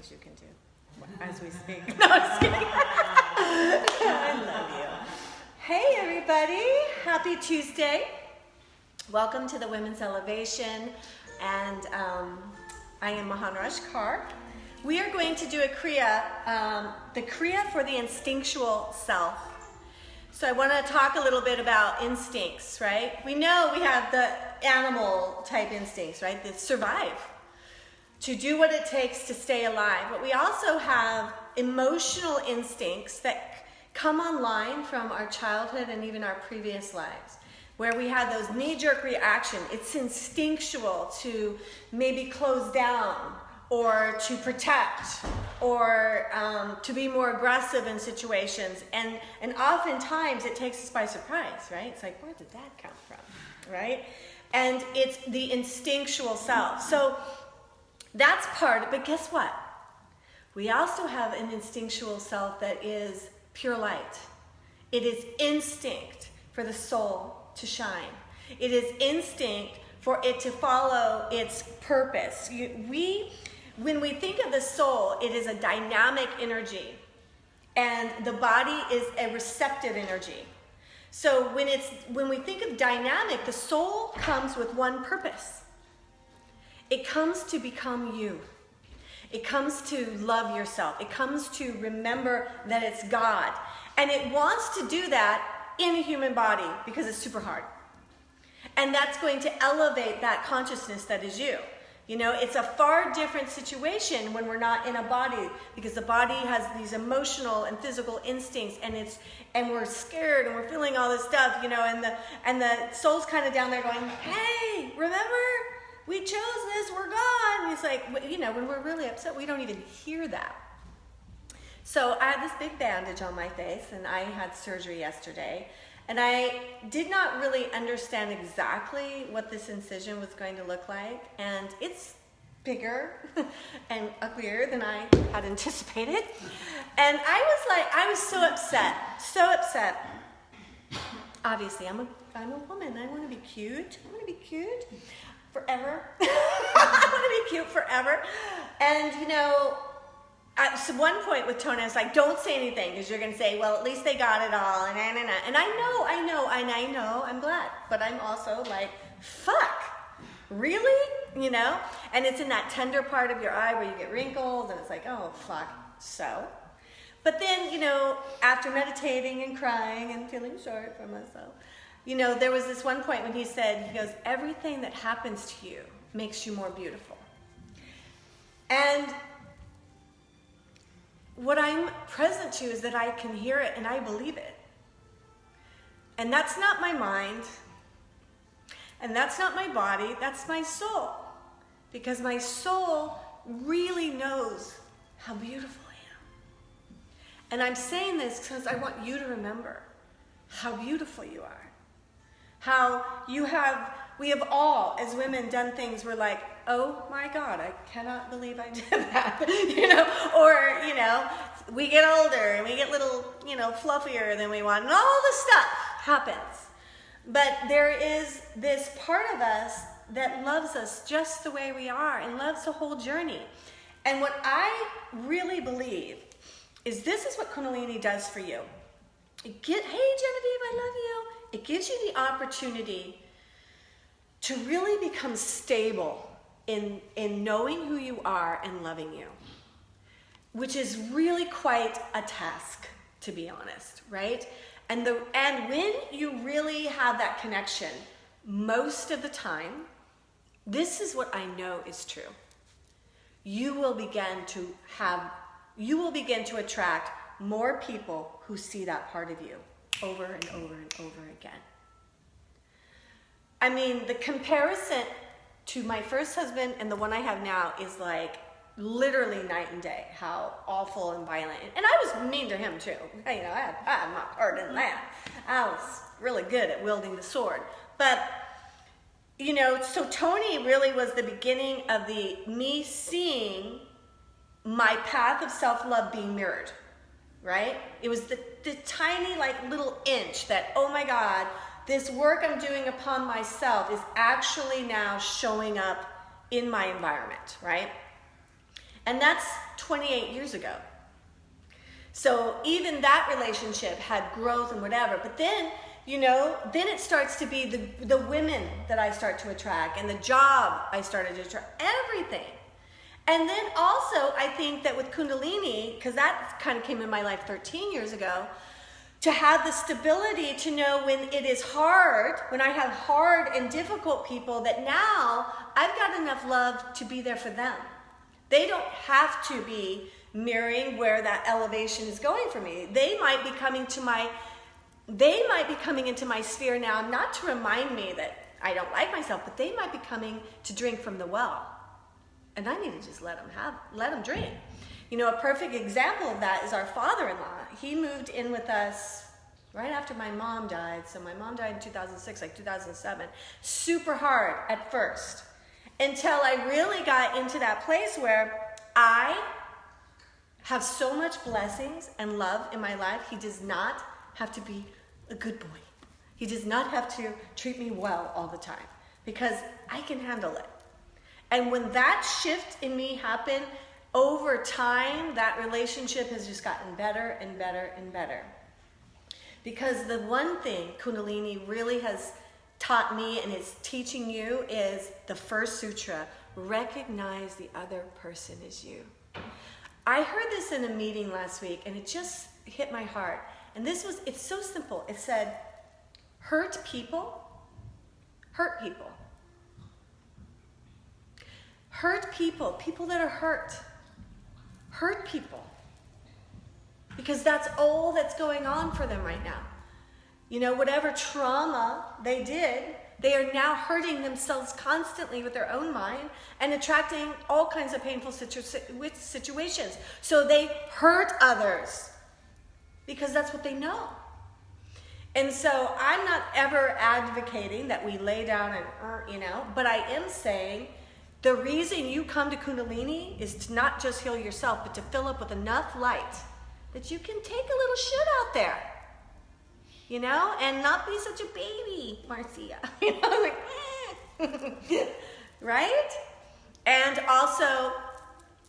things you can do as we speak. No, I'm just kidding. I love you. Hey, everybody. Happy Tuesday. Welcome to the Women's Elevation. And I am Mahanraj Kaur. We are going to do a Kriya, the Kriya for the instinctual self. So I want to talk a little bit about instincts, right? We know we have the animal type instincts, right? That survive, to do what it takes to stay alive. But we also have emotional instincts that come online from our childhood and even our previous lives, where we had those knee-jerk reaction. It's instinctual to maybe close down or to protect or to be more aggressive in situations. And oftentimes it takes us by surprise, right? It's like, where did that come from, right? And it's the instinctual self. So that's part, but guess what? We also have an instinctual self that is pure light. It is instinct for the soul to shine. It is instinct for it to follow its purpose. When we think of the soul, it is a dynamic energy, and the body is a receptive energy. So when we think of dynamic, the soul comes with one purpose. It comes to become you. It comes to love yourself. It comes to remember that it's God. And it wants to do that in a human body because it's super hard. And that's going to elevate that consciousness that is you. You know, it's a far different situation when we're not in a body, because the body has these emotional and physical instincts, and we're scared and we're feeling all this stuff, you know, and the soul's kind of down there going, hey, remember, we chose this, we're gone. And it's like, you know, when we're really upset, we don't even hear that. So I had this big bandage on my face, and I had surgery yesterday. And I did not really understand exactly what this incision was going to look like. And it's bigger and uglier than I had anticipated. And I was so upset. Obviously, I'm a woman. I want to be cute. Forever. I want to be cute forever. And, you know, at one point with Tony, I was like, don't say anything, because you're going to say, well, at least they got it all, and I know, I'm glad. But I'm also like, fuck, really? You know? And it's in that tender part of your eye where you get wrinkles, and it's like, oh, fuck, so? But then, you know, after meditating and crying and feeling sorry for myself, you know, there was this one point when he goes, everything that happens to you makes you more beautiful. And what I'm present to is that I can hear it and I believe it. And that's not my mind. And that's not my body. That's my soul. Because my soul really knows how beautiful I am. And I'm saying this because I want you to remember how beautiful you are. How we have all, as women, done things we're like, oh my God, I cannot believe I did that, you know, or, you know, we get older and we get little, you know, fluffier than we want, and all this stuff happens. But there is this part of us that loves us just the way we are and loves the whole journey. And what I really believe is this is what Kundalini does for you. Hey, Genevieve, I love you. It gives you the opportunity to really become stable in knowing who you are and loving you, which is really quite a task, to be honest, right? And when you really have that connection, most of the time, this is what I know is true. You will begin to attract more people who see that part of you over and over and over again. I mean, the comparison to my first husband and the one I have now is like literally night and day, how awful and violent. And I was mean to him too. You know, I had my part in that. I was really good at wielding the sword. But, you know, so Tony really was the beginning of me seeing my path of self-love being mirrored, right? It was the tiny, like, little inch that, oh my God, this work I'm doing upon myself is actually now showing up in my environment, right? And that's 28 years ago. So even that relationship had growth and whatever. But then, then it starts to be the women that I start to attract, and the job I started to attract, everything. And then also, I think that with Kundalini, because that kind of came in my life 13 years ago, to have the stability to know when it is hard, when I have hard and difficult people, that now I've got enough love to be there for them. They don't have to be mirroring where that elevation is going for me. They might be coming into my sphere now, not to remind me that I don't like myself, but they might be coming to drink from the well. And I need to just let them drink. A perfect example of that is our father-in-law. He moved in with us right after my mom died. So my mom died in 2006, like 2007. Super hard at first, until I really got into that place where I have so much blessings and love in my life. He does not have to be a good boy. He does not have to treat me well all the time, because I can handle it. And when that shift in me happened, over time, that relationship has just gotten better and better and better. Because the one thing Kundalini really has taught me and is teaching you is the first sutra: recognize the other person as you. I heard this in a meeting last week, and it just hit my heart. And it's so simple. It said, hurt people. Hurt people that are hurt. Hurt people. Because that's all that's going on for them right now. Whatever trauma they did, they are now hurting themselves constantly with their own mind and attracting all kinds of painful situations. So they hurt others because that's what they know. And so I'm not ever advocating that we lay down and, but I am saying the reason you come to Kundalini is to not just heal yourself, but to fill up with enough light that you can take a little shit out there. And not be such a baby, Marcia. Right? And also,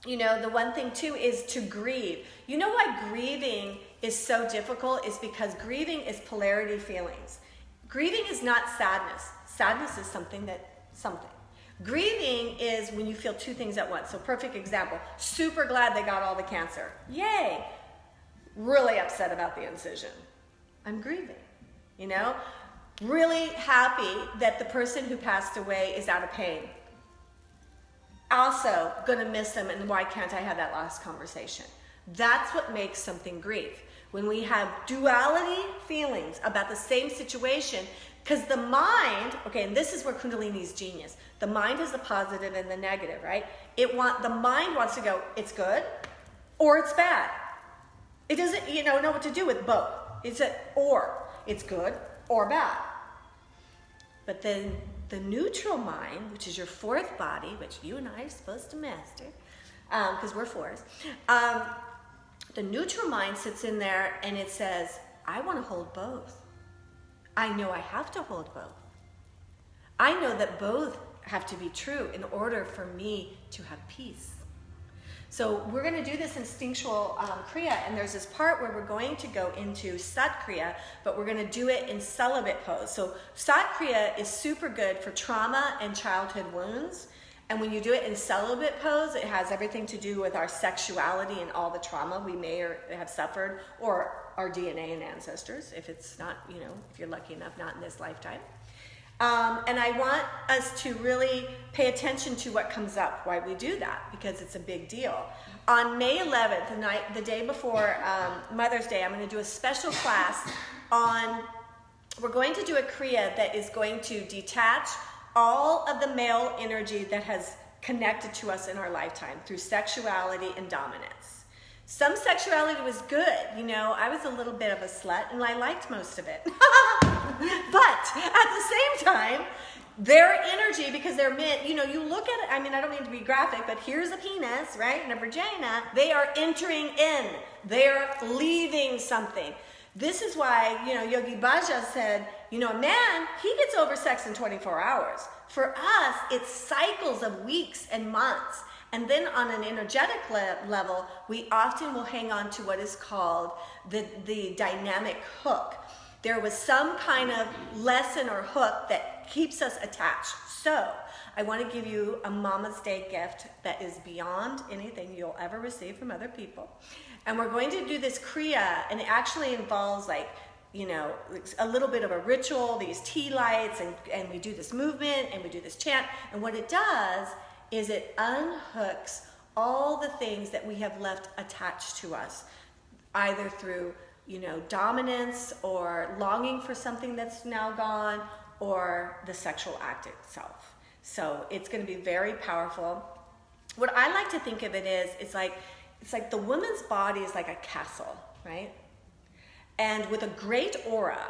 the one thing too is to grieve. Why grieving is so difficult is because grieving is polarity feelings. Grieving is not sadness. Sadness is something. Grieving is when you feel two things at once. So perfect example, super glad they got all the cancer. Yay. Really upset about the incision. I'm grieving, really happy that the person who passed away is out of pain. Also gonna miss them, and why can't I have that last conversation? That's what makes something grieve. When we have duality feelings about the same situation, because the mind, and this is where Kundalini is genius. The mind is the positive and the negative, right? The mind wants to go, it's good or it's bad. It doesn't, know what to do with both. It's it's good or bad. But then the neutral mind, which is your fourth body, which you and I are supposed to master, because we're fours, the neutral mind sits in there and it says, I want to hold both. I know I have to hold both. I know that both have to be true in order for me to have peace. So we're going to do this instinctual Kriya, and there's this part where we're going to go into Sat Kriya, but we're going to do it in celibate pose. So Sat Kriya is super good for trauma and childhood wounds, and when you do it in celibate pose, it has everything to do with our sexuality and all the trauma we may or have suffered, or our DNA and ancestors, if it's not, if you're lucky enough not in this lifetime. And I want us to really pay attention to what comes up, why we do that, because it's a big deal. On May 11th, the day before Mother's Day, I'm going to do a special class we're going to do a Kriya that is going to detach all of the male energy that has connected to us in our lifetime through sexuality and dominance. Some sexuality was good, I was a little bit of a slut and I liked most of it. But at the same time, their energy, because they're men, you look at it, I don't mean to be graphic, but here's a penis, right, and a vagina. They are entering in. They're leaving something. This is why, Yogi Bhaja said, a man, he gets over sex in 24 hours. For us, it's cycles of weeks and months. And then on an energetic level, we often will hang on to what is called the dynamic hook. There was some kind of lesson or hook that keeps us attached. So I want to give you a Mama's Day gift that is beyond anything you'll ever receive from other people. And we're going to do this Kriya, and it actually involves like, you know, a little bit of a ritual, these tea lights, and we do this movement and we do this chant. And what it does is it unhooks all the things that we have left attached to us, either through, you know, dominance or longing for something that's now gone, or the sexual act itself. So it's going to be very powerful. What I like to think of it is, it's like the woman's body is like a castle, right? And with a great aura,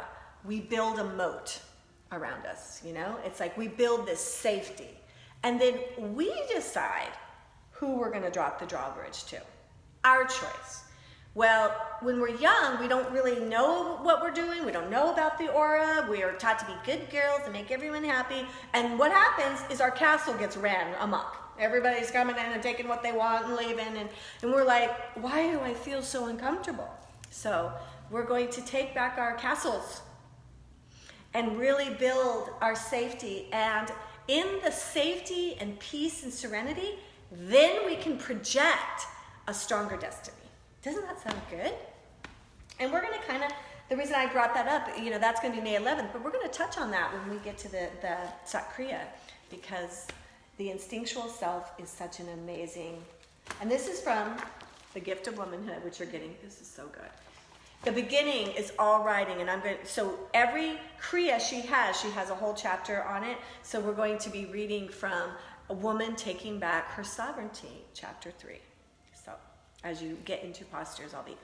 we build a moat around us, you know? It's like we build this safety. And then we decide who we're going to drop the drawbridge to. Our choice. Well, when we're young, we don't really know what we're doing. We don't know about the aura. We are taught to be good girls and make everyone happy. And what happens is our castle gets ran amok. Everybody's coming in and taking what they want and leaving. And we're like, why do I feel so uncomfortable? So we're going to take back our castles and really build our safety. And in the safety and peace and serenity, then we can project a stronger destiny. Doesn't that sound good? And we're going to kind of, the reason I brought that up, you know, that's going to be May 11th, but we're going to touch on that when we get to the Kriya, because the instinctual self is such an amazing, and this is from the gift of womanhood, which you're getting. This is so good. The beginning is all writing, and so every Kriya she has a whole chapter on it. So we're going to be reading from A Woman Taking Back Her Sovereignty, chapter 3. So as you get into postures, I'll be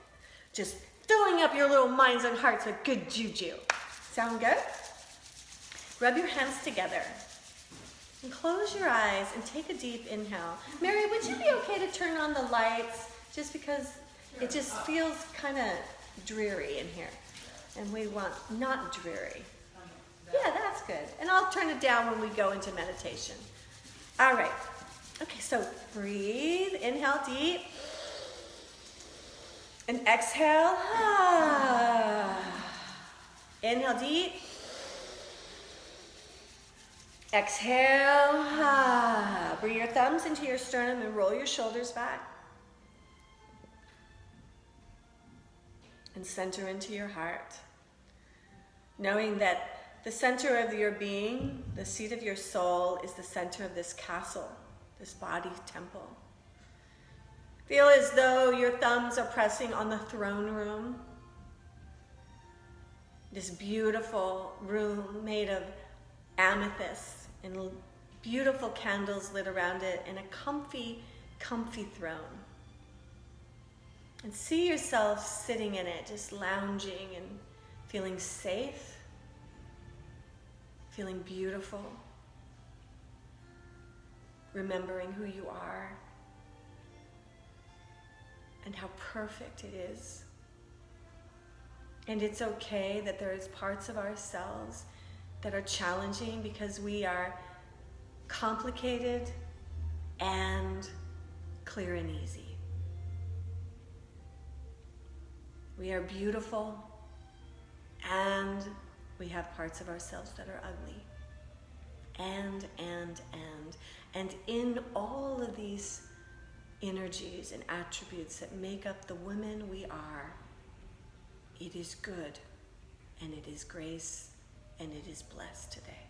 just filling up your little minds and hearts with good juju. Sound good? Rub your hands together and close your eyes and take a deep inhale. Mary, would you be okay to turn on the lights, just because it just feels kind of dreary in here, and we want not dreary. Yeah, that's good. And I'll turn it down when we go into meditation. All right. Okay, so breathe. Inhale deep. And exhale. Inhale deep. Exhale. Bring your thumbs into your sternum and roll your shoulders back. And center into your heart, knowing that the center of your being, the seat of your soul, is the center of this castle, this body temple. Feel as though your thumbs are pressing on the throne room, this beautiful room made of amethyst and beautiful candles lit around it, and a comfy, comfy throne. And see yourself sitting in it, just lounging and feeling safe, feeling beautiful, remembering who you are and how perfect it is. And it's okay that there is parts of ourselves that are challenging, because we are complicated and clear and easy. We are beautiful, and we have parts of ourselves that are ugly. And in all of these energies and attributes that make up the women we are, it is good, and it is grace, and it is blessed today.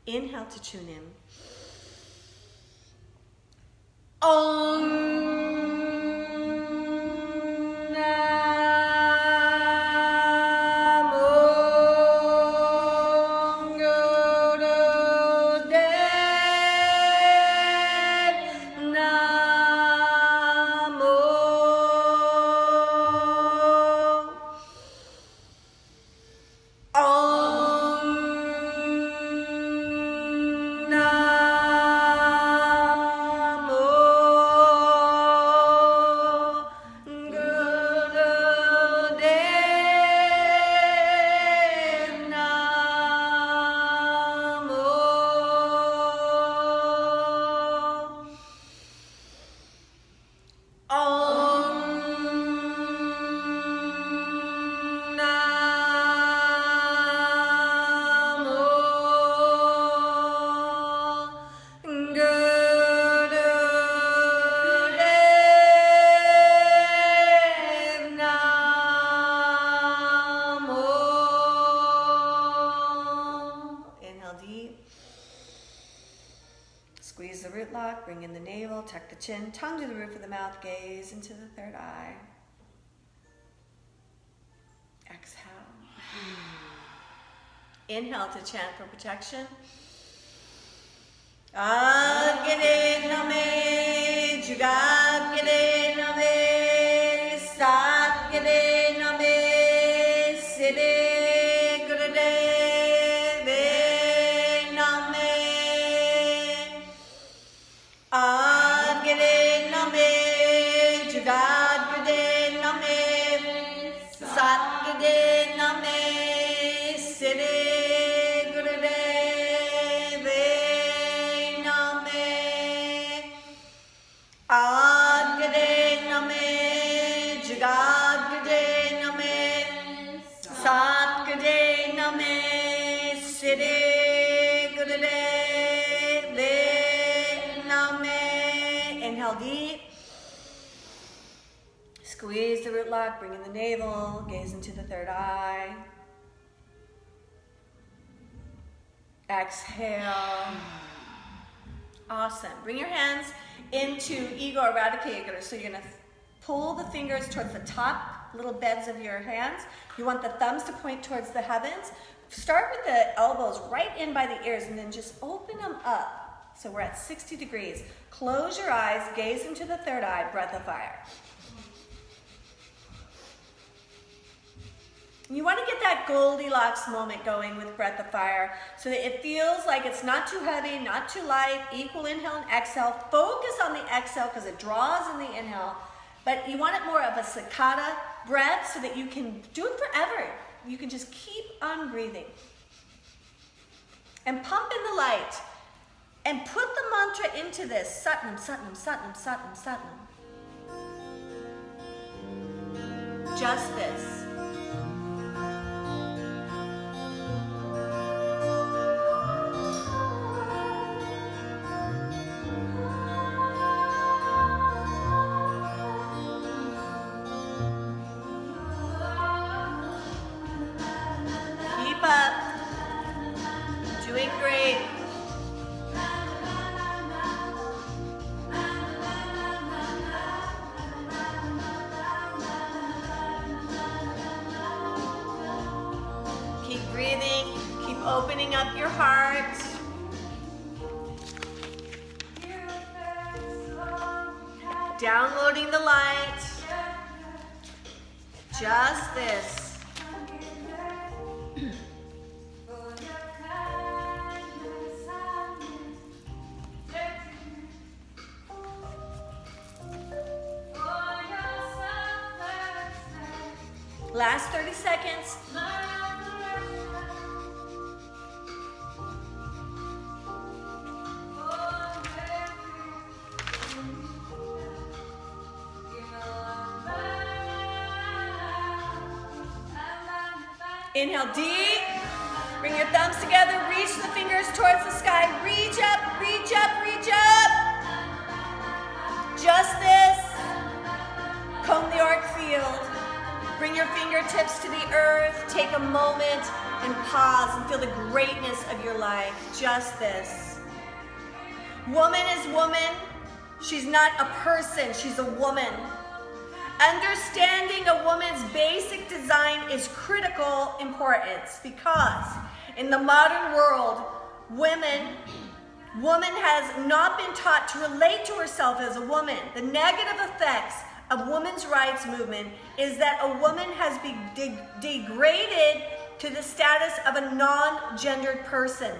Inhale to tune in. Om. chin, tongue to the roof of the mouth, gaze into the third eye. Exhale. Inhale to chant for protection. Agre name, jugagre name, satgre name, siddhe gurudeve name. Agre name, jugagre name, satgre name, siddhe. Inhale deep. Squeeze the root lock, bring in the navel, gaze into the third eye. Exhale. Awesome. Bring your hands into ego eradicators. So you're going to pull the fingers towards the top little beds of your hands. You want the thumbs to point towards the heavens. Start with the elbows right in by the ears and then just open them up. So we're at 60 degrees. Close your eyes, gaze into the third eye, breath of fire. You want to get that Goldilocks moment going with breath of fire so that it feels like it's not too heavy, not too light, equal inhale and exhale. Focus on the exhale because it draws in the inhale, but you want it more of a cicada breath so that you can do it forever. You can just keep on breathing. And pump in the light. And put the mantra into this. Satnam, Satnam, Satnam, Satnam, Satnam. Just this. Keep up. Doing great. Opening up your heart. Downloading the light. Just this. Last 30 seconds. Inhale deep. Bring your thumbs together. Reach the fingers towards the sky. Reach up, reach up, reach up. Just this. Comb the auric field. Bring your fingertips to the earth. Take a moment and pause and feel the greatness of your life. Just this. Woman is woman. She's not a person. She's a woman. Understanding a woman's basic design is critical importance because in the modern world, woman has not been taught to relate to herself as a woman. The negative effects of women's rights movement is that a woman has been degraded to the status of a non-gendered person.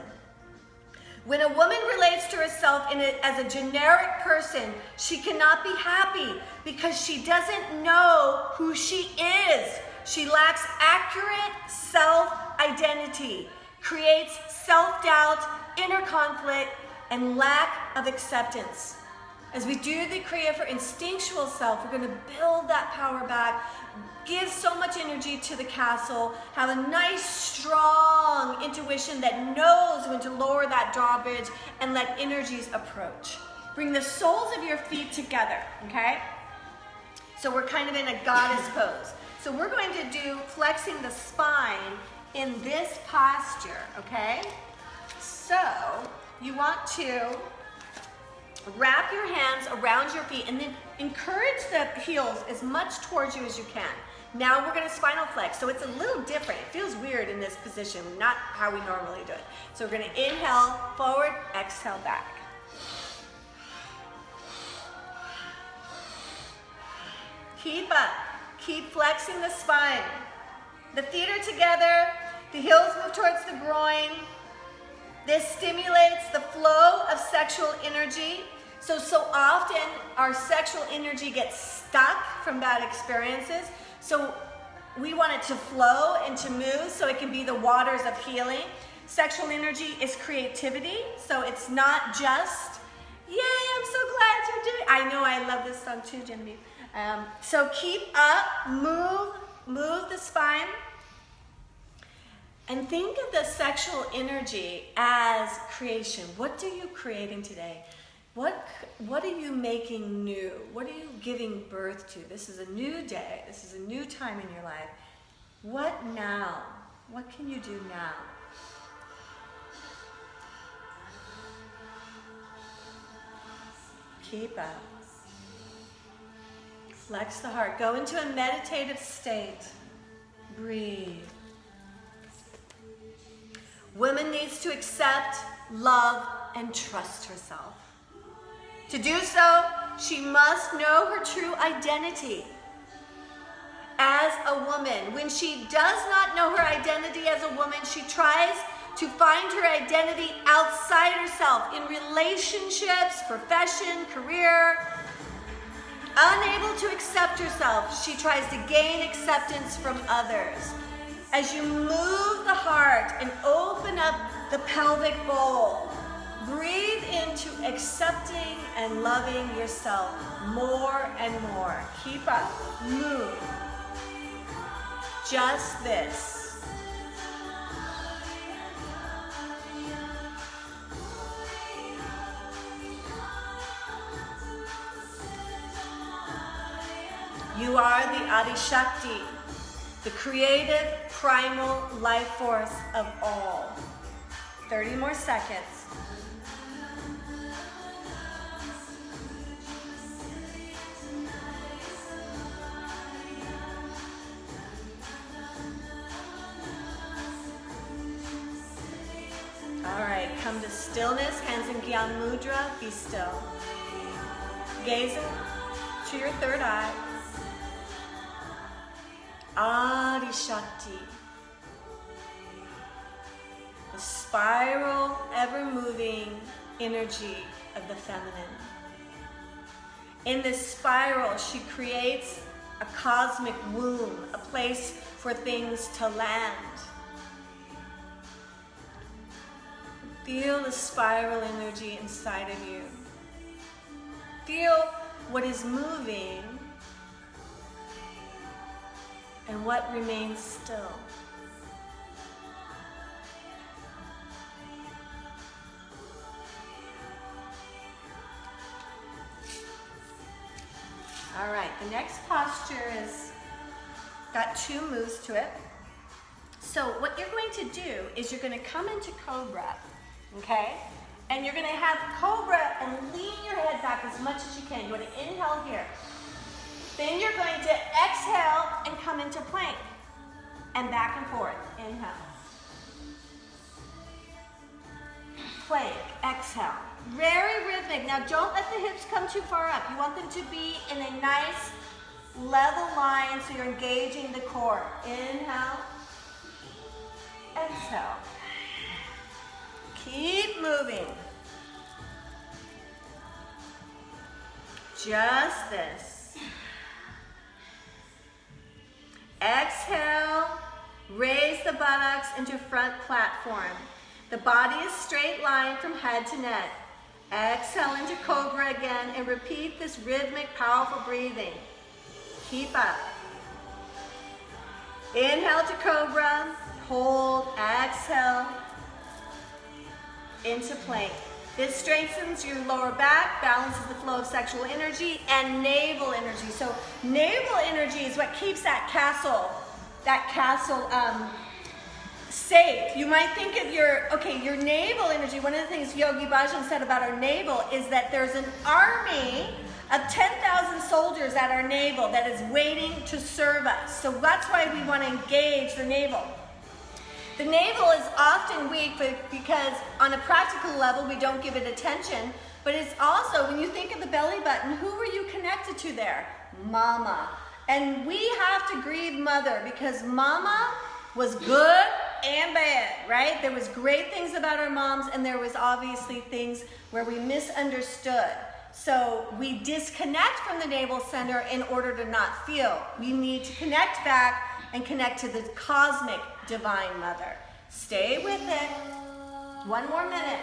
When a woman relates to herself as a generic person, she cannot be happy because she doesn't know who she is. She lacks accurate self-identity, creates self-doubt, inner conflict, and lack of acceptance. As we do the Kriya for instinctual self, we're going to build that power back, give so much energy to the castle, have a nice, strong intuition that knows when to lower that drawbridge and let energies approach. Bring the soles of your feet together, okay? So we're kind of in a goddess pose. So we're going to do flexing the spine in this posture, okay? So you want to Wrap your hands around your feet and then encourage the heels as much towards you as you can. Now we're going to spinal flex. So it's a little different. It feels weird in this position, not how we normally do it. So we're going to inhale forward, exhale back. Keep up. Keep flexing the spine. The feet are together. The heels move towards the groin. This stimulates the flow of sexual energy. So often our sexual energy gets stuck from bad experiences. So we want it to flow and to move so it can be the waters of healing. Sexual energy is creativity. So it's not just, yay, I'm so glad you're doing it. I know, I love this song too, Genevieve. So keep up, move the spine. And think of the sexual energy as creation. What are you creating today? What are you making new? What are you giving birth to? This is a new day. This is a new time in your life. What now? What can you do now? Keep up. Flex the heart. Go into a meditative state. Breathe. Woman needs to accept, love, and trust herself. To do so, she must know her true identity as a woman. When she does not know her identity as a woman, she tries to find her identity outside herself in relationships, profession, career. Unable to accept herself, she tries to gain acceptance from others. As you move the heart and open up the pelvic bowl, breathe into accepting and loving yourself more and more. Keep up. Move. Just this. You are the Adi Shakti, the creative, primal life force of all. 30 more seconds. All right, come to stillness, hands in Gyan Mudra, be still. Gaze to your third eye. Adi Shakti. The spiral, ever-moving energy of the feminine. In this spiral, she creates a cosmic womb, a place for things to land. Feel the spiral energy inside of you. Feel what is moving and what remains still. All right, the next posture is got 2 moves to it. So what you're going to do is you're going to come into Cobra, okay? And you're going to have Cobra and lean your head back as much as you can. You want to inhale here. Then you're going to exhale and come into plank. And back and forth. Inhale. Plank. Exhale. Very rhythmic. Now don't let the hips come too far up. You want them to be in a nice level line so you're engaging the core. Inhale. Exhale. Keep moving. Just this. Exhale, raise the buttocks into front platform. The body is straight line from head to neck. Exhale into Cobra again and repeat this rhythmic, powerful breathing. Keep up. Inhale to Cobra, hold, exhale, into plank. This strengthens your lower back, balances the flow of sexual energy and navel energy. So navel energy is what keeps that castle safe. You might think of your navel energy. One of the things Yogi Bhajan said about our navel is that there's an army of 10,000 soldiers at our navel that is waiting to serve us. So that's why we want to engage the navel. The navel is often weak because on a practical level we don't give it attention, but it's also, when you think of the belly button, who were you connected to there? Mama. And we have to grieve mother because mama was good and bad, right? There was great things about our moms, and there was obviously things where we misunderstood. So we disconnect from the navel center in order to not feel. We need to connect back and connect to the cosmic divine mother. Stay with it. One more minute.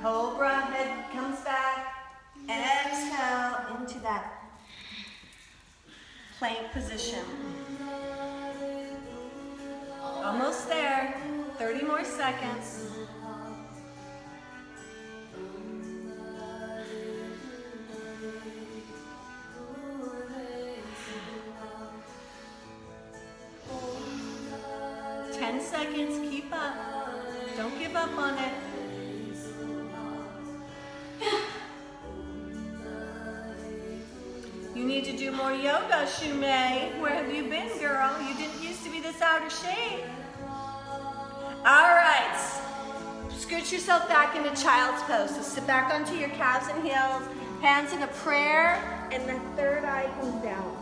Cobra, head comes back. Exhale into that plank position. Almost there. 30 more seconds. Seconds, keep up. Don't give up on it. You need to do more yoga, Shumei. Where have you been, girl? You didn't used to be this out of shape. All right. Scoot yourself back into child's pose. So sit back onto your calves and heels, hands in a prayer, and the third eye comes down.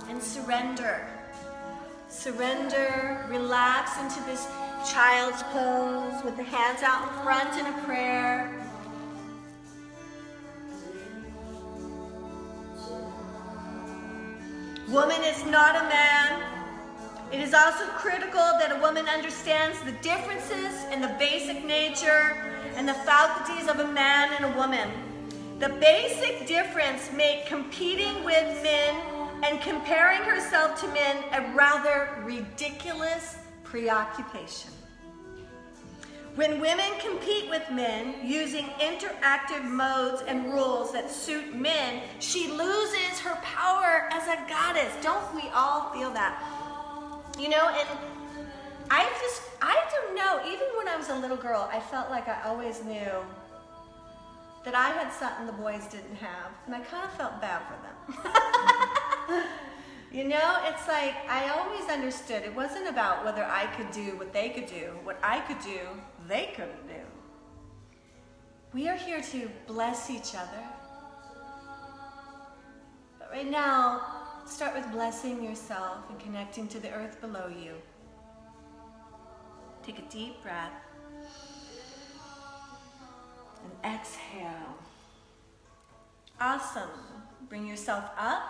And surrender. Surrender, relax into this child's pose with the hands out in front in a prayer. Woman is not a man. It is also critical that a woman understands the differences in the basic nature and the faculties of a man and a woman. The basic difference make competing with men and comparing herself to men a rather ridiculous preoccupation. When women compete with men using interactive modes and rules that suit men, she loses her power as a goddess. Don't we all feel that? You know, and I don't know, even when I was a little girl, I felt like I always knew that I had something the boys didn't have, and I kind of felt bad for them. You know, it's like I always understood it wasn't about whether I could do what they could do. What I could do, they couldn't do. We are here to bless each other. But right now, start with blessing yourself and connecting to the earth below you. Take a deep breath. And exhale. Awesome. Bring yourself up.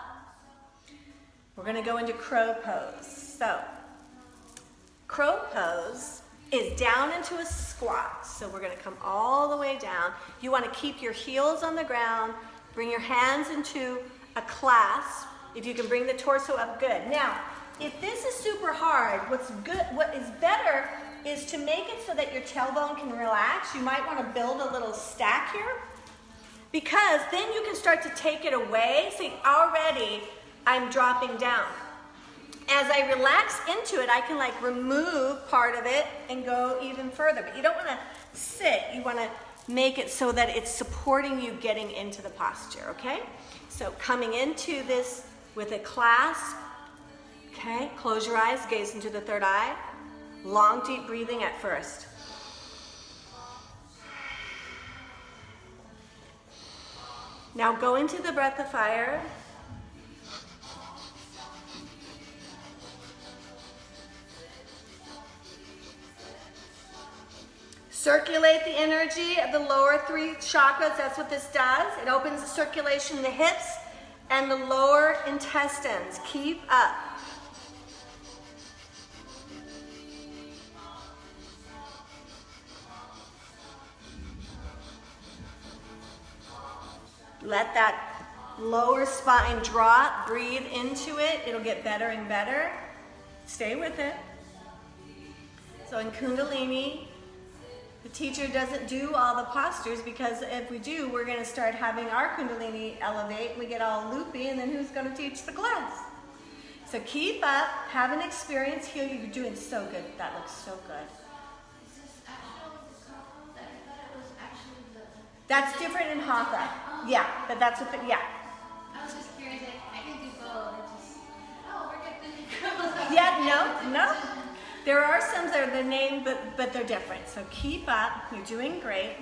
We're going to go into crow pose. So, crow pose is down into a squat. So we're going to come all the way down. You want to keep your heels on the ground. Bring your hands into a clasp. If you can bring the torso up, good. Now, if this is super hard, what is better is to make it so that your tailbone can relax. You might want to build a little stack here, because then you can start to take it away. See, already I'm dropping down. As I relax into it, I can like remove part of it and go even further. But you don't want to sit. You want to make it so that it's supporting you getting into the posture, okay? So coming into this with a clasp, okay? Close your eyes, gaze into the third eye. Long, deep breathing at first. Now go into the breath of fire. Circulate the energy of the lower three chakras. That's what this does. It opens the circulation in the hips and the lower intestines. Keep up. Let that lower spine drop, breathe into it. It'll get better and better. Stay with it. So in Kundalini, the teacher doesn't do all the postures, because if we do, we're going to start having our Kundalini elevate and we get all loopy, and then who's going to teach the class? So keep up, have an experience, heal. You're doing so good. That looks so good. That's different in Hatha. Yeah, but that's what yeah. I was just curious, I can do both. We're good. Yeah, no. There are some that are the name, but they're different. So keep up. You're doing great.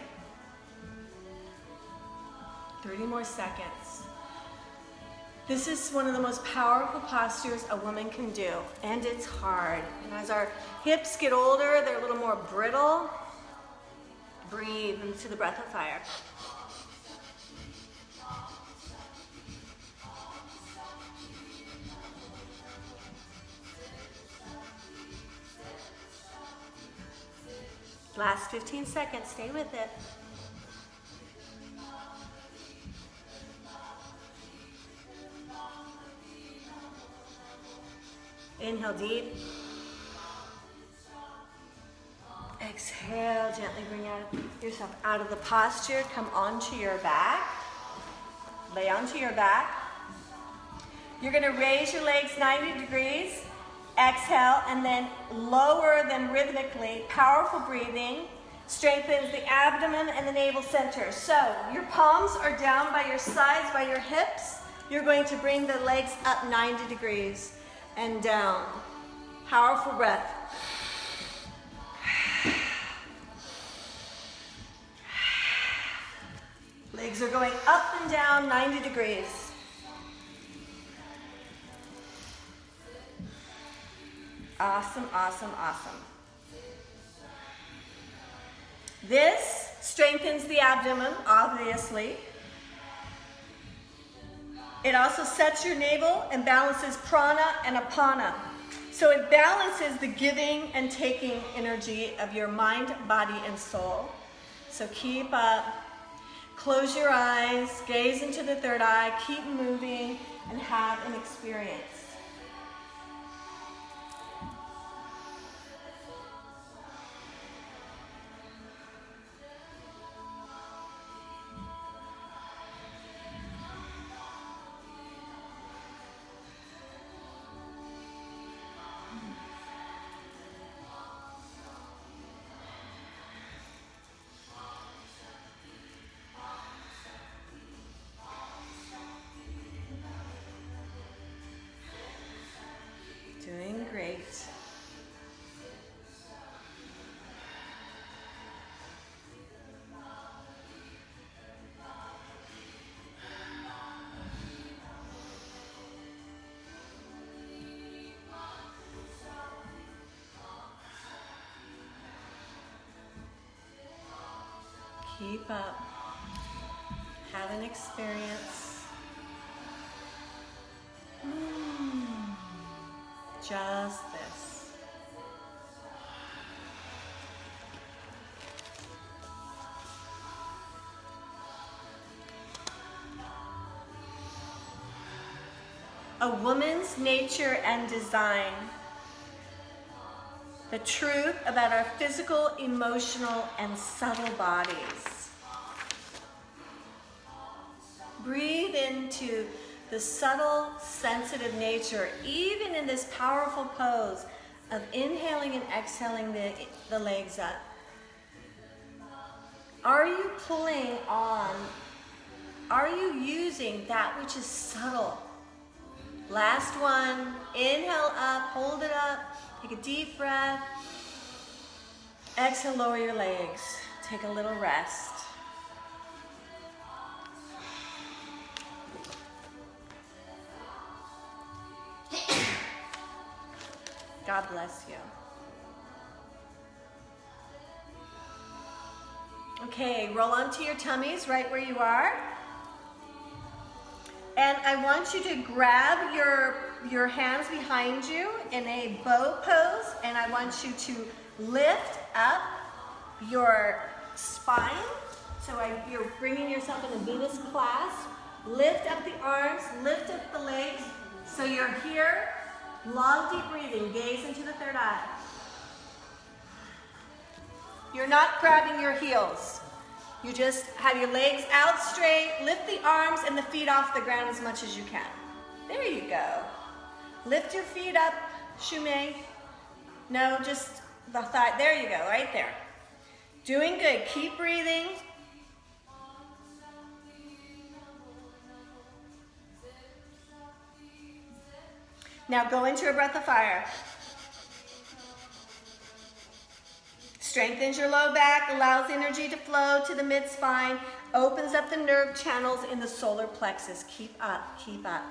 30 more seconds. This is one of the most powerful postures a woman can do, and it's hard. And as our hips get older, they're a little more brittle. Breathe into the breath of fire. Last 15 seconds, stay with it. Inhale deep. Exhale, gently bring yourself out of the posture. Come onto your back. Lay onto your back. You're going to raise your legs 90 degrees. Exhale, and then lower them rhythmically. Powerful breathing strengthens the abdomen and the navel center. So your palms are down by your sides, by your hips. You're going to bring the legs up 90 degrees and down. Powerful breath. Legs are going up and down 90 degrees. Awesome, awesome, awesome. This strengthens the abdomen, obviously. It also sets your navel and balances prana and apana. So it balances the giving and taking energy of your mind, body, and soul. So keep up. Close your eyes, gaze into the third eye, keep moving, and have an experience. Doing great. Keep up. Have an experience. Just this. A woman's nature and design. The truth about our physical, emotional, and subtle bodies. Breathe into the subtle, sensitive nature, even in this powerful pose of inhaling and exhaling the legs up. Are you pulling on? Are you using that which is subtle? Last one. Inhale up, hold it up, take a deep breath. Exhale, lower your legs. Take a little rest. God bless you. Okay, roll onto your tummies right where you are. And I want you to grab your hands behind you in a bow pose, and I want you to lift up your spine So you're bringing yourself in a Venus clasp. Lift up the arms, lift up the legs. So you're here, long deep breathing, gaze into the third eye. You're not grabbing your heels. You just have your legs out straight, lift the arms and the feet off the ground as much as you can. There you go. Lift your feet up, shume. No, just the thigh. There you go, right there. Doing good. Keep breathing. Now go into a breath of fire. Strengthens your low back, allows energy to flow to the mid-spine, opens up the nerve channels in the solar plexus. Keep up, keep up.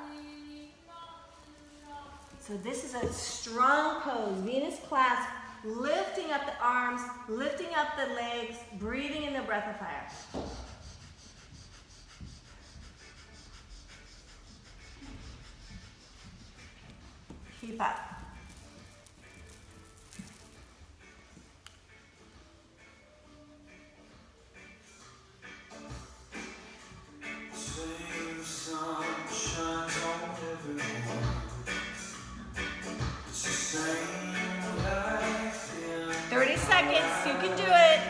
So this is a strong pose, Venus clasp, lifting up the arms, lifting up the legs, breathing in the breath of fire. Keep up. Same sun shines on everyone. It's the same life in 30 seconds, you can do it.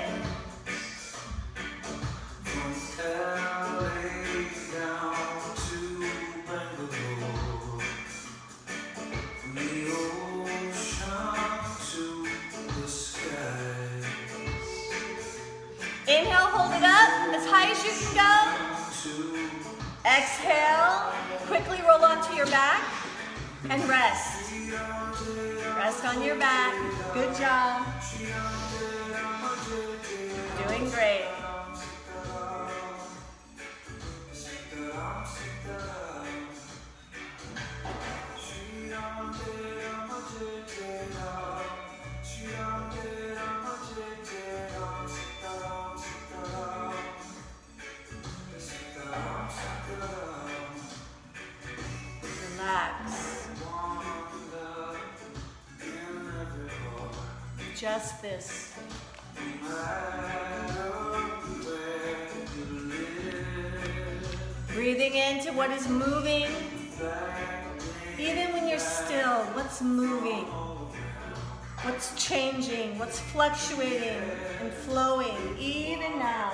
from LA down to Bangalore. From the ocean to the skies. Inhale, hold it up as high as you can go. Exhale, quickly roll onto your back and rest. Rest on your back. Good job. Doing great. Relax. Just this. Breathing into what is moving. Even when you're still, what's moving? What's changing? What's fluctuating and flowing even now?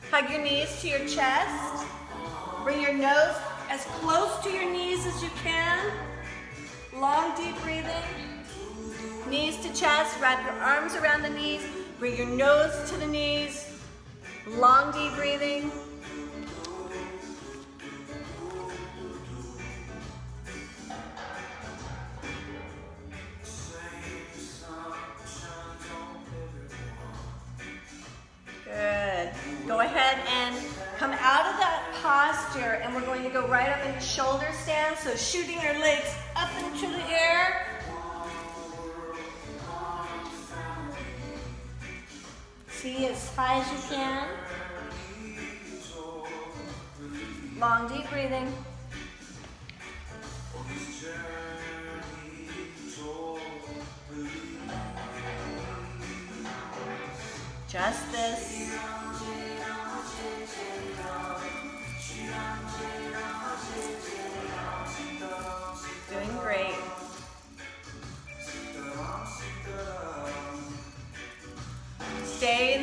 Hug your knees to your chest. Bring your nose as close to your knees as you can. Long, deep breathing. Knees to chest. Wrap your arms around the knees. Bring your nose to the knees. Long, deep breathing. Good. Go ahead and come out of that posture, and we're going to go right up into shoulder stand. So shooting your legs up into the air. See as high as you can. Long, deep breathing. Just this.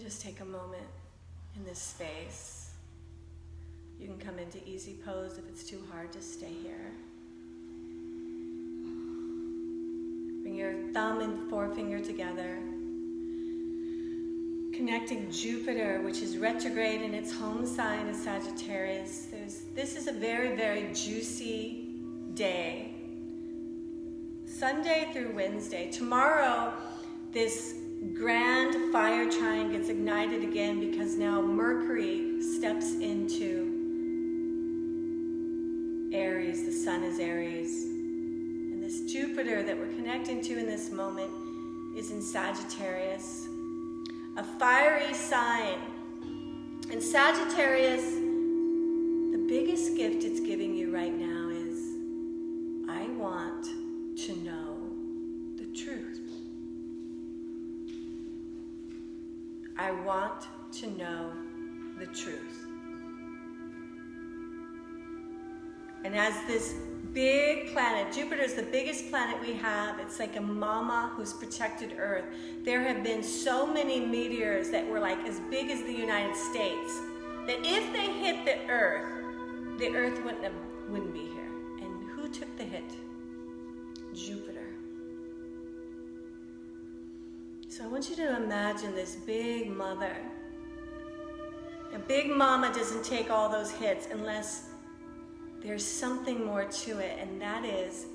And just take a moment in this space. You can come into easy pose if it's too hard to stay here. Bring your thumb and forefinger together. Connecting Jupiter, which is retrograde in its home sign of Sagittarius. This is a very, very juicy day. Sunday through Wednesday. Tomorrow, this grand fire trine gets ignited again because now Mercury steps into Aries. The sun is Aries. And this Jupiter that we're connecting to in this moment is in Sagittarius, a fiery sign. And Sagittarius, the biggest gift it's giving you right now is, I want to know the truth. I want to know the truth. And as this big planet, Jupiter is the biggest planet we have. It's like a mama who's protected Earth. There have been so many meteors that were like as big as the United States that if they hit the Earth wouldn't be here. And who took the hit? Jupiter. So I want you to imagine this big mother. A big mama doesn't take all those hits unless there's something more to it, and that is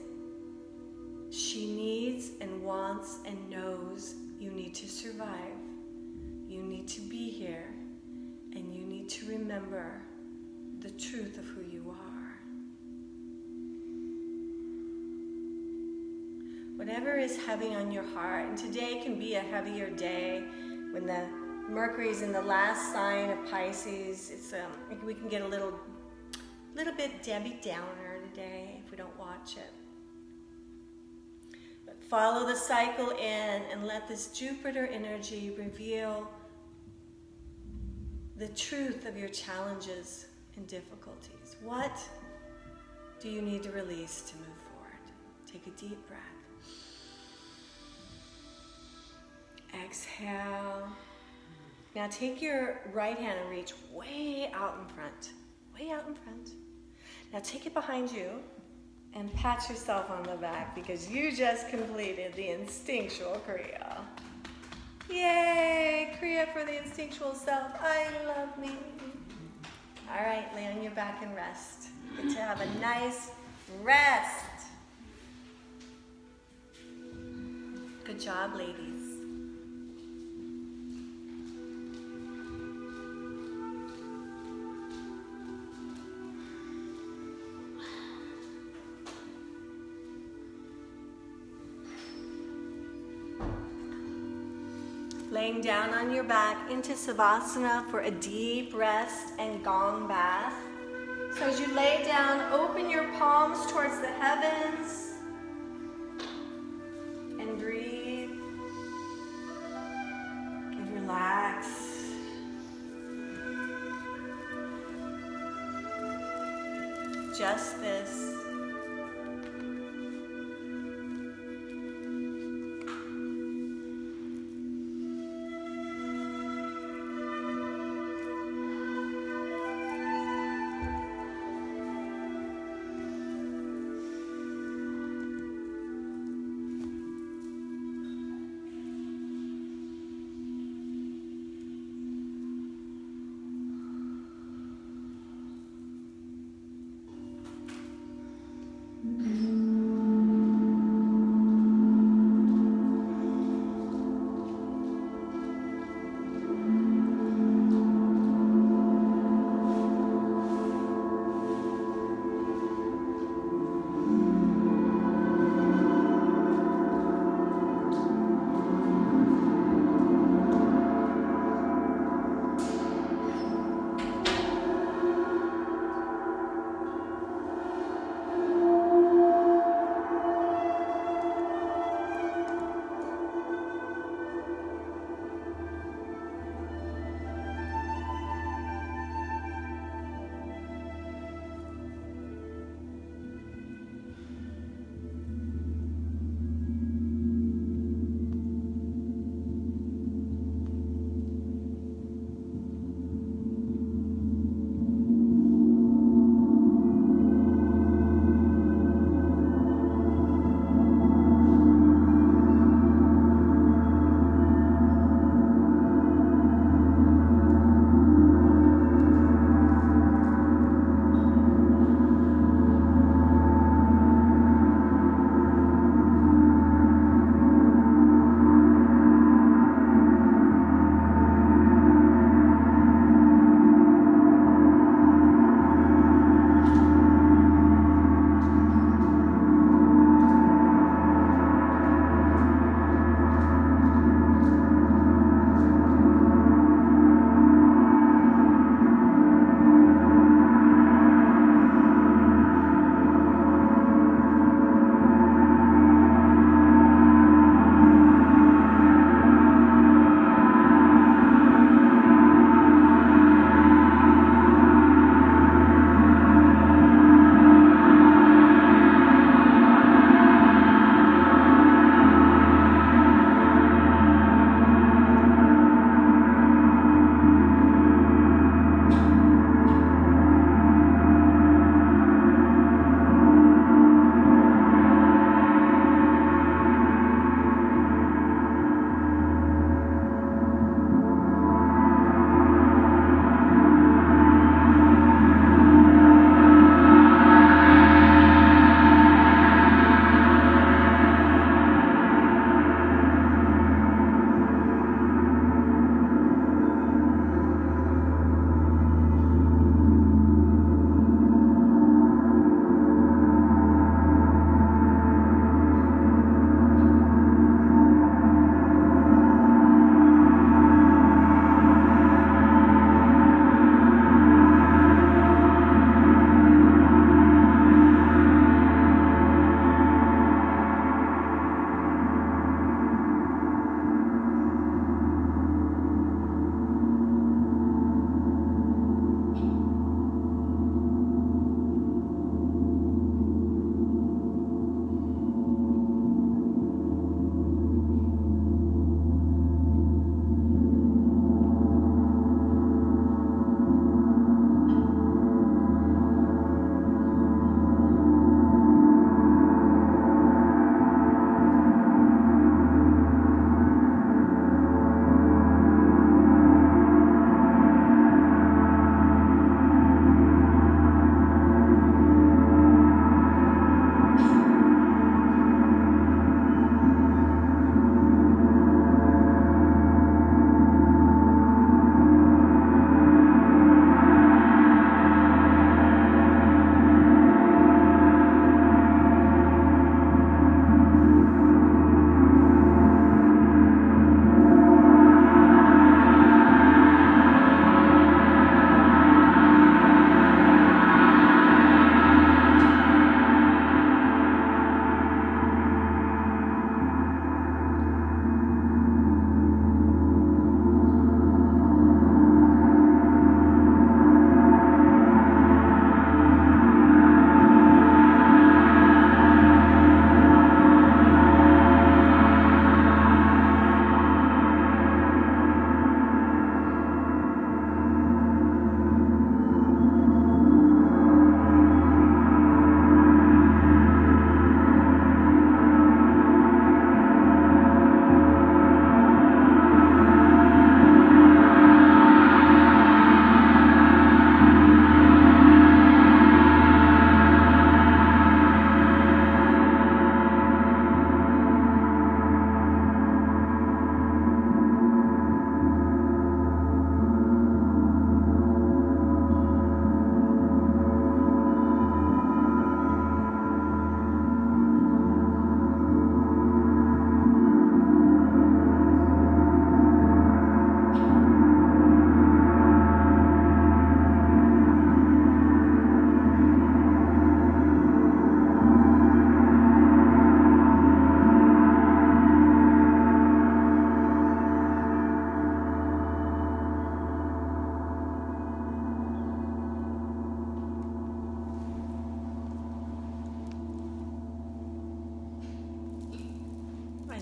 she needs and wants and knows you need to survive. You need to be here, and you need to remember the truth of who you are. Whatever is heavy on your heart, and today can be a heavier day when the Mercury's in the last sign of Pisces. We can get a little bit Debbie Downer today if we don't watch it. But follow the cycle in and let this Jupiter energy reveal the truth of your challenges and difficulties. What do you need to release to move forward? Take a deep breath. Exhale. Now take your right hand and reach way out in front. Way out in front. Now take it behind you and pat yourself on the back because you just completed the Instinctual Kriya. Yay! Kriya for the instinctual self. I love me. All right, lay on your back and rest. Get to have a nice rest. Good job, ladies. Laying down on your back into Savasana for a deep rest and gong bath. So as you lay down, open your palms towards the heavens and breathe and relax. Just this.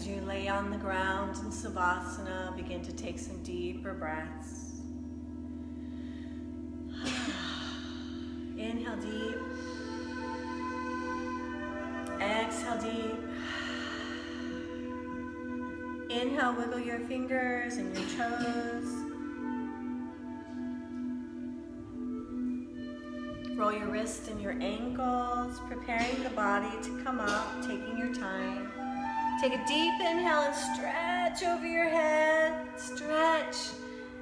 As you lay on the ground in Savasana, begin to take some deeper breaths. Inhale deep. Exhale deep. Inhale, wiggle your fingers and your toes. Roll your wrists and your ankles, preparing the body to come up, taking your time. Take a deep inhale and stretch over your head. Stretch.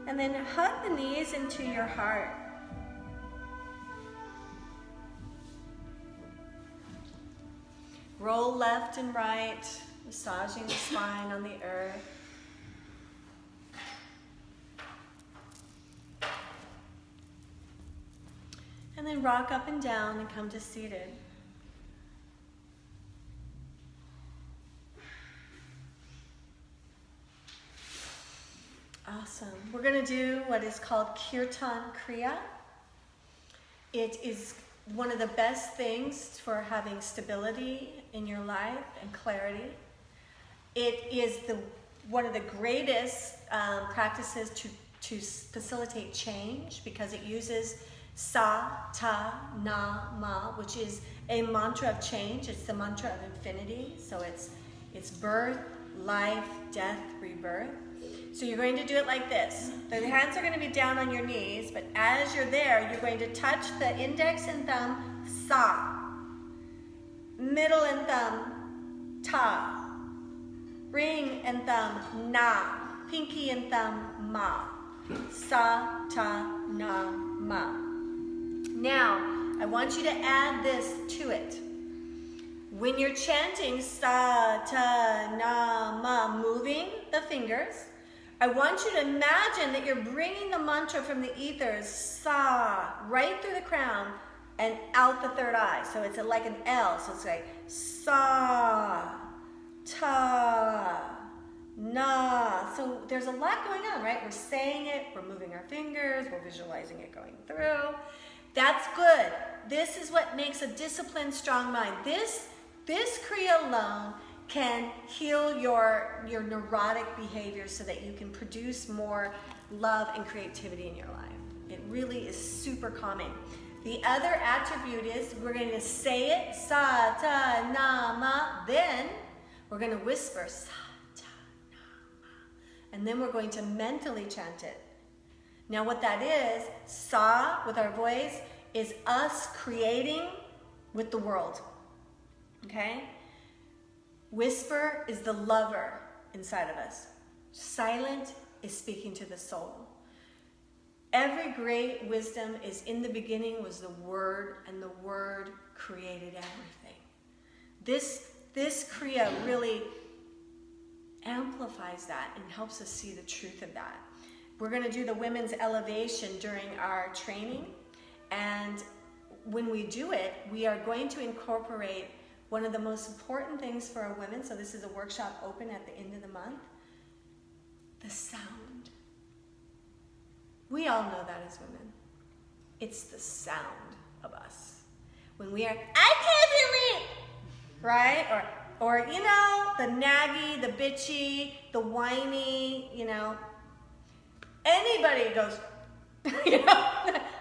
And then hug the knees into your heart. Roll left and right, massaging the spine on the earth. And then rock up and down and come to seated. Awesome. We're going to do what is called KirtanKriya. It is one of the best things for having stability in your life and clarity. It is one of the greatest practices to facilitate change because it uses Sa, Ta, Na, Ma, which is a mantra of change. It's the mantra of infinity. So it's birth, life, death, rebirth. So you're going to do it like this. The hands are going to be down on your knees, but as you're there, you're going to touch the index and thumb, Sa. Middle and thumb, Ta. Ring and thumb, Na. Pinky and thumb, Ma. Sa, Ta, Na, Ma. Now, I want you to add this to it. When you're chanting Sa, Ta, Na, Ma, moving the fingers, I want you to imagine that you're bringing the mantra from the ethers, Sa, right through the crown and out the third eye. So it's like an L. So it's like Sa, Ta, Na. So there's a lot going on, right? We're saying it, we're moving our fingers, we're visualizing it going through. That's good. This is what makes a disciplined, strong mind. This Kriya alone can heal your neurotic behaviors so that you can produce more love and creativity in your life. It really is super calming. The other attribute is we're going to say it, Sa, Ta, Na, Ma. Then we're going to whisper, Sa, Ta, Na, Ma. And then we're going to mentally chant it. Now what that is, Sa, with our voice, is us creating with the world. Okay? Whisper is the lover inside of us. Silent is speaking to the soul. Every great wisdom is in the beginning was the word, and the word created everything. This Kriya really amplifies that and helps us see the truth of that. We're going to do the women's elevation during our training, and when we do it, we are going to incorporate one of the most important things for our women, so this is a workshop open at the end of the month, the sound. We all know that as women. It's the sound of us. When we are, I can't believe, right? Or you know, the naggy, the bitchy, the whiny, you know. Anybody goes, you know,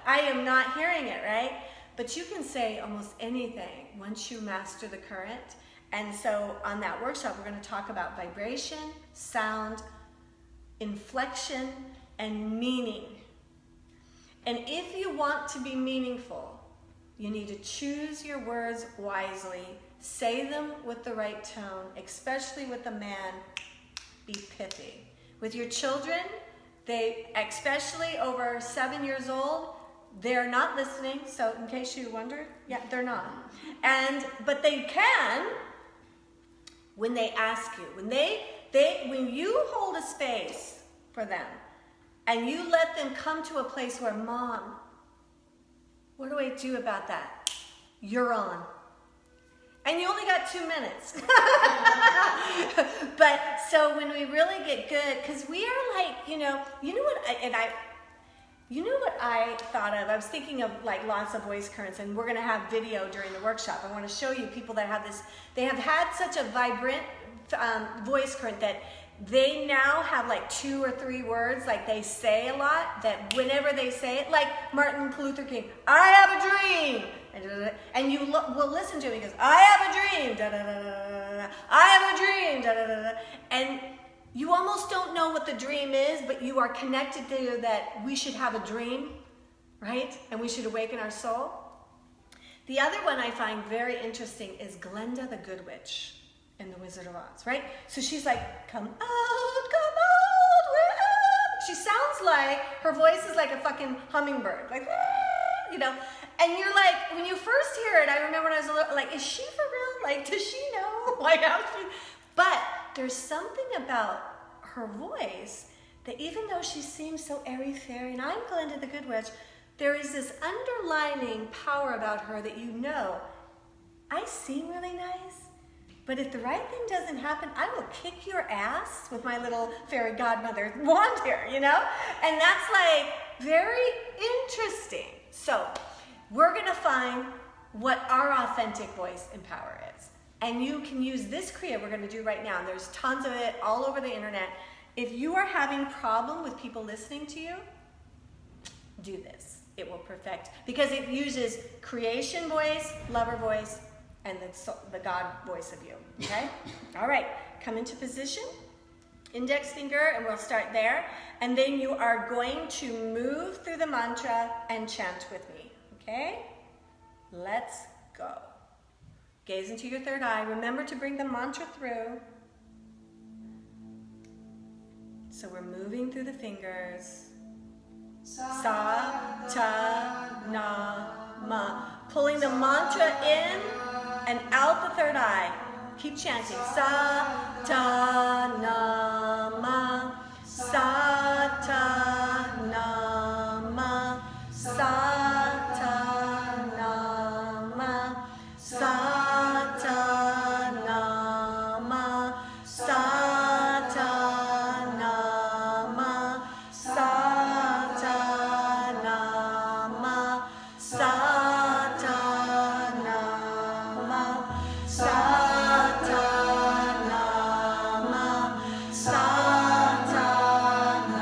I am not hearing it, right? But you can say almost anything once you master the current. And so on that workshop, we're going to talk about vibration, sound, inflection, and meaning. And if you want to be meaningful, you need to choose your words wisely, say them with the right tone, especially with a man, be pithy. With your children, they, especially over 7 years old, they're not listening, so in case you wondered, yeah, they're not. But they can when they ask you. When you hold a space for them and you let them come to a place where, Mom, what do I do about that? You're on. And you only got 2 minutes. But so when we really get good, because we are like, you know what, You know what I thought of? I was thinking of like lots of voice currents, and we're gonna have video during the workshop. I wanna show you people that have this, they have had such a vibrant voice current that they now have like 2 or 3 words, like they say a lot, that whenever they say it, like Martin Luther King, I have a dream, and you will listen to him, he goes, I have a dream, da, da, da, da, da. I have a dream, da, da, da, da. And you almost don't know what the dream is, but you are connected to that we should have a dream, right? And we should awaken our soul. The other one I find very interesting is Glenda the Good Witch in The Wizard of Oz, right? So she's like, come out, wherever. She sounds like, her voice is like a fucking hummingbird, like, you know? And you're like, when you first hear it, I remember when I was a little, like, is she for real? Like, does she know? Like, how she? But there's something about her voice that even though she seems so airy-fairy, and I'm Glenda the Good Witch, there is this underlining power about her that you know, I seem really nice, but if the right thing doesn't happen, I will kick your ass with my little fairy godmother wand here, you know? And that's like very interesting. So we're gonna find what our authentic voice and power is. And you can use this Kriya we're gonna do right now. And there's tons of it all over the internet. If you are having problem with people listening to you, do this. It will perfect, because it uses creation voice, lover voice, and the God voice of you, okay? All right, come into position, index finger, and we'll start there. And then you are going to move through the mantra and chant with me, okay? Let's go. Gaze into your third eye. Remember to bring the mantra through. So we're moving through the fingers. Sa, ta, na, ma. Pulling the mantra in and out the third eye. Keep chanting. Sa, ta, na, ma. Sa, ta, na, ma. Sa, ta, na, ma. Sa, ta, na, ma. Sa, ta, na, ma. Sa, ta, na, ma. Sa, ta, na, ma. Sa, ta, na, ma. Sa, ta,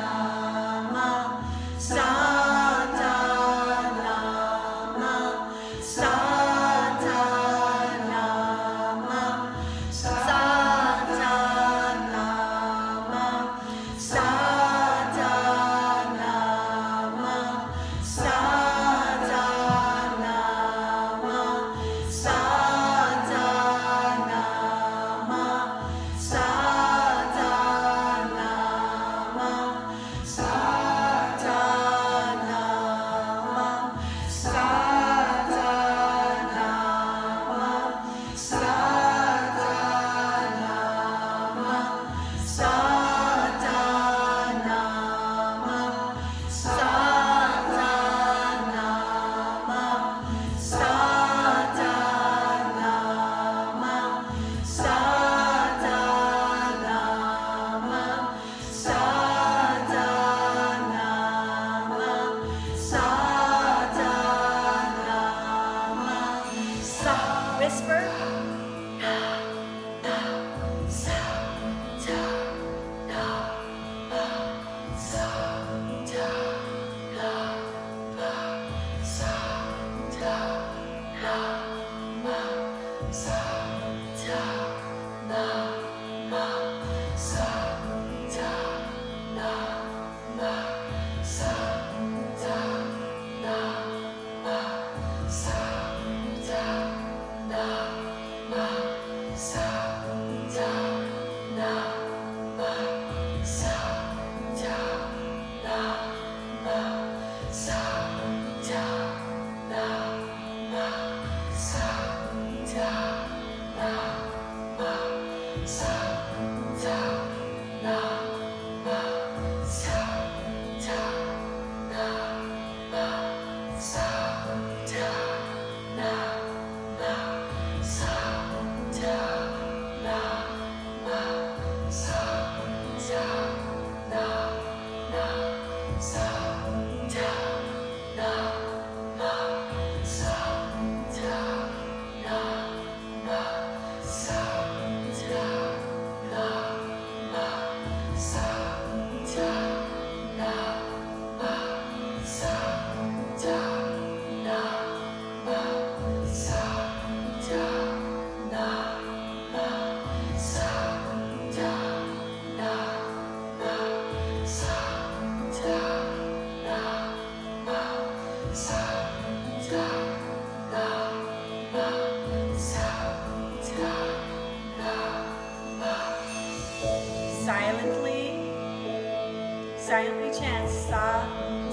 silently chant sa,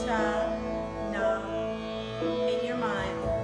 ta, na in your mind.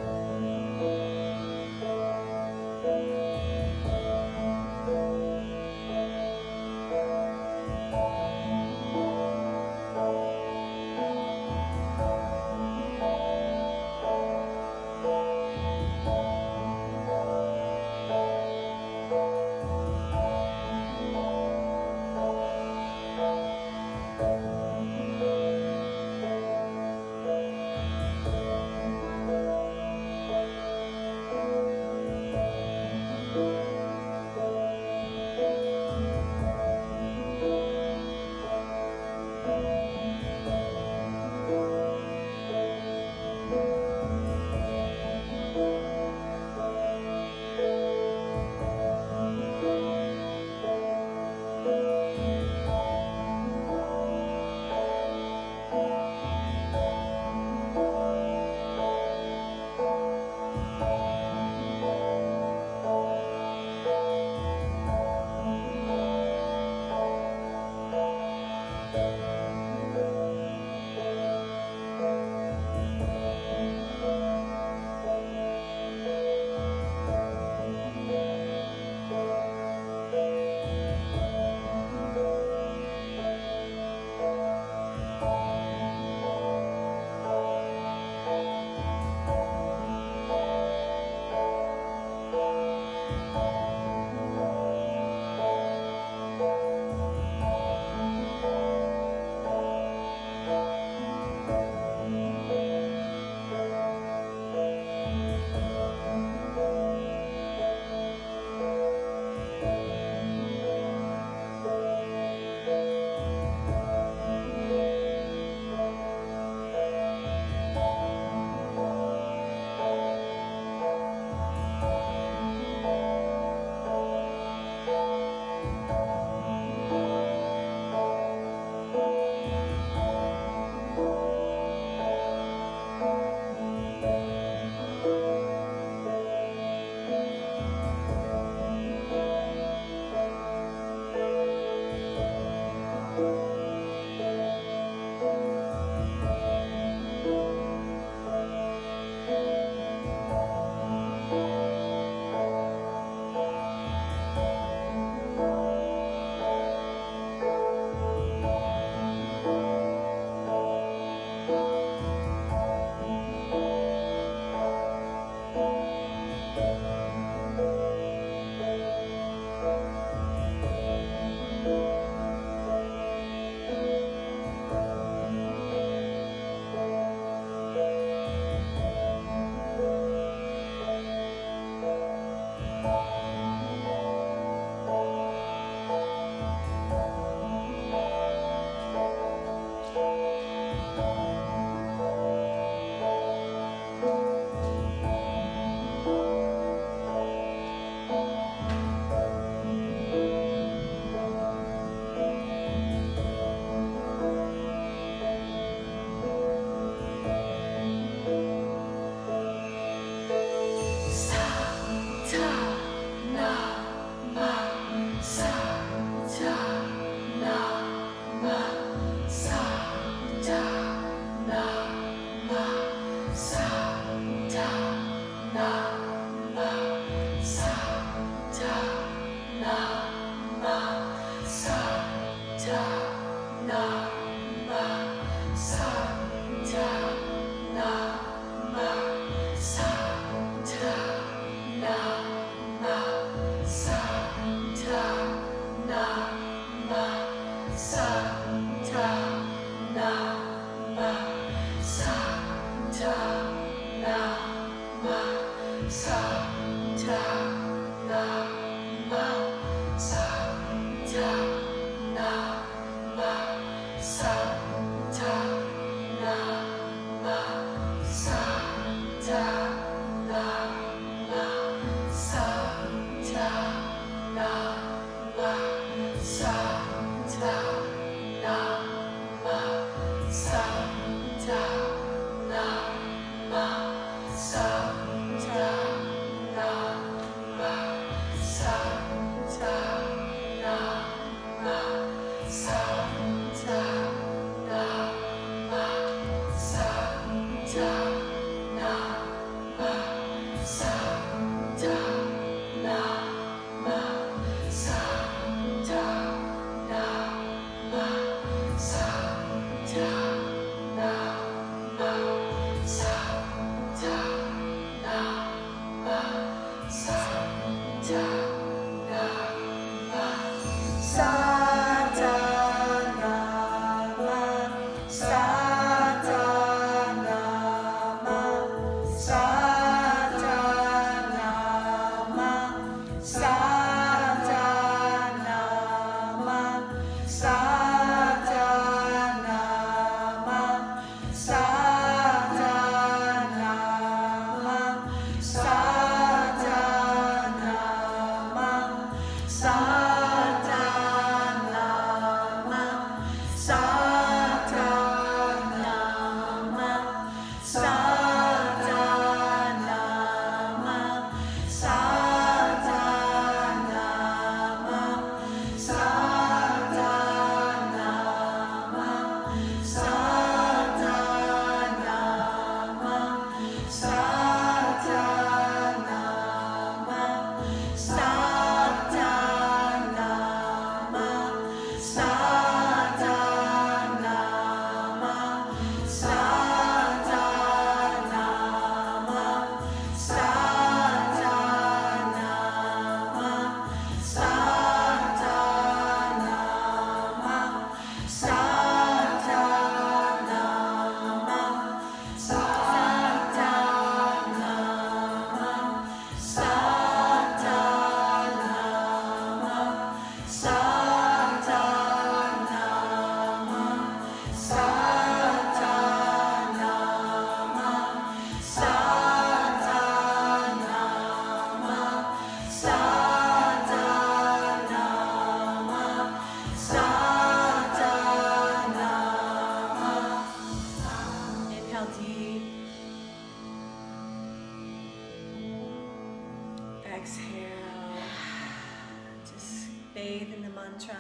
mantra.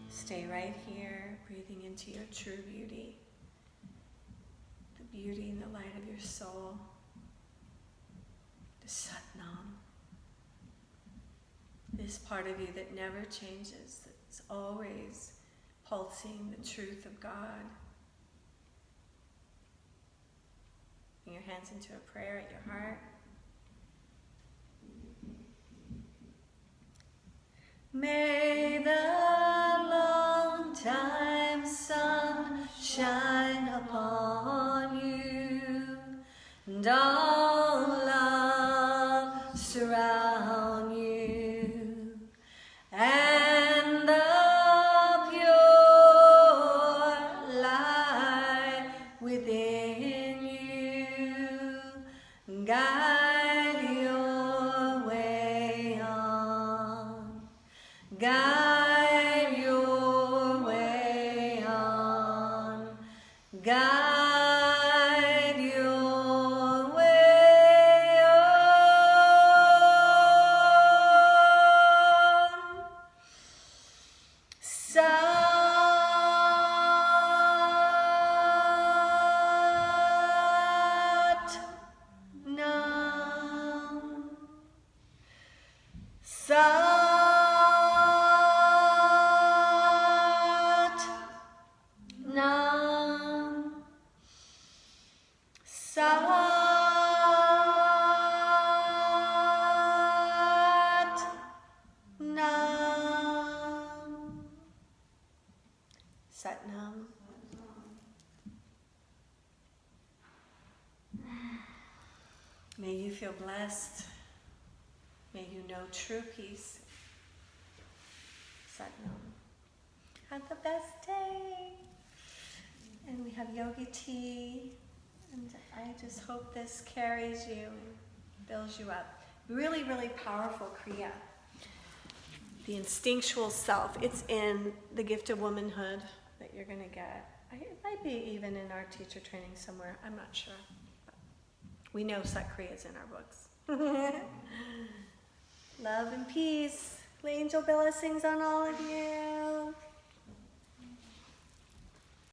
Stay right here, breathing into your true beauty. The beauty and the light of your soul. The Satnam. This part of you that never changes, that's always pulsing the truth of God. Bring your hands into a prayer at your heart. May the long time sun shine upon you, and all love surround you, and the pure light within you guide your way on. Guide your way on. Guide your way on. Sat Nam. Sat Nam. Sat Nam. May you feel blessed. May you know true peace. Sat Nam. Have the best day. And we have yogi tea. And I just hope this carries you and builds you up. Really, really powerful Kriya. The instinctual self. It's in the gift of womanhood that you're going to get. It might be even in our teacher training somewhere. I'm not sure. But we know Sat Kriya is in our books. Love and peace. Angel blessings on all of you.